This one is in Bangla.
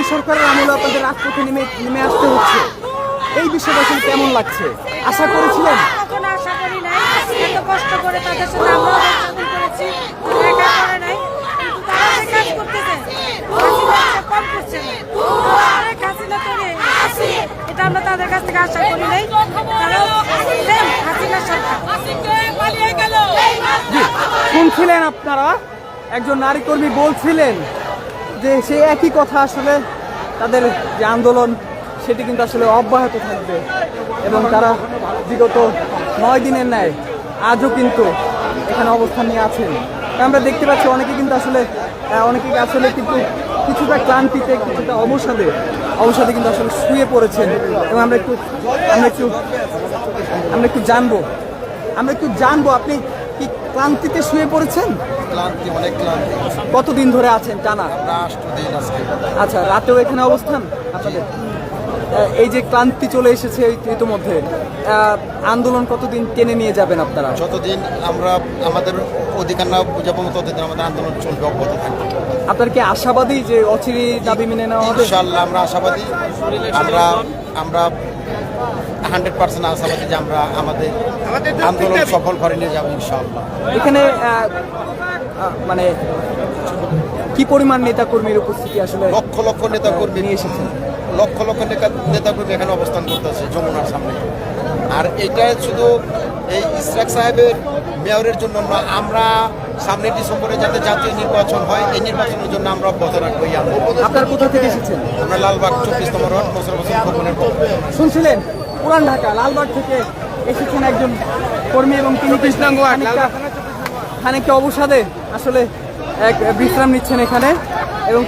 এই সরকারের আমলে আপনাদের রাজপথে নেমে আসতে হচ্ছে, এই বিষয়টা আসলে কেমন লাগছে? আশা করেছিলেন? কখনো আশা করি নাই, এত কষ্ট করে তাদের সাথে আমরাও যোগদান করেছি, একা করে নাই, কিন্তু তারা যে কাজ করতেছে হাসিনা কম করছে না, অনেক হাসিনা করে এটা আমরা তাদের কাছ থেকে আশা করি নাই। তারাও সেম হাসিনা সরকার। শুনছিলেন আপনারা, একজন নারী কর্মী বলছিলেন যে সে একই কথা, আসলে তাদের যে আন্দোলন সেটি কিন্তু আসলে অব্যাহত থাকবে এবং তারা বিগত 9 দিনের ন্যায় আজও কিন্তু এখানে অবস্থান নিয়ে আছেন। আমরা দেখতে পাচ্ছি অনেকে কিন্তু আসলে কিন্তু কিছুটা ক্লান্তিতে, কিছুটা অবসাদে কিন্তু আসলে শুয়ে পড়েছেন এবং আমরা একটু জানবো আপনি কি ক্লান্তিতে শুয়ে পড়েছেন? ক্লান্তি, অনেক ক্লান্তি। কতদিন ধরে আছেন টানা? আমরা 8 দিন আজকে। আচ্ছা, রাতেও এখানে অবস্থান আপনাদের? এই যে ক্লান্তি চলে এসেছে ইতিমধ্যে, আন্দোলন কতদিন টেনে নিয়ে যাবেন আপনারা? যতদিন আমরা আমাদের অধিকার না বুঝাবো ততদিন আমাদের আন্দোলন চলবে, অব্যাহত থাকবে। আপনার কি আশাবাদী যে অচিরেই দাবি মেনে নেওয়া হবে? ইনশাআল্লাহ আমরা আশাবাদী, আমরা 100% আশাবাদী যে আমরা আমাদের আন্দোলন সফল করে নিয়ে যাবো ইনশাআল্লাহ। এখানে মানে কি পরিমাণ নেতাকর্মীর উপস্থিতি আসলে? লক্ষ লক্ষ নেতাকর্মী নিয়ে এসেছেন। লক্ষ লক্ষ নেতাকর্মী এখানে অবস্থান করতেছে যমুনার সামনে। আর এটা শুধু এই ইসরাক সাহেবের মেয়রের জন্য না, আমরা সামনে ডিসেম্বরে যাতে জাতীয় নির্বাচন হয়, এই নির্বাচনের জন্য আমরা অব্যাহত রাখবো। আপনার কোথা থেকে এসেছেন? আমরা লালবাগ 24 নম্বর ওয়ার্ড, মোশাররফ হোসেন খোকনের পক্ষ। শুনছিলেন, পুরান ঢাকা লালবাগ থেকে এসেছেন একজন কর্মী এবং তিনি খানিকটা অবসাদে আসলে এক বিশ্রাম নিচ্ছেন এখানে এবং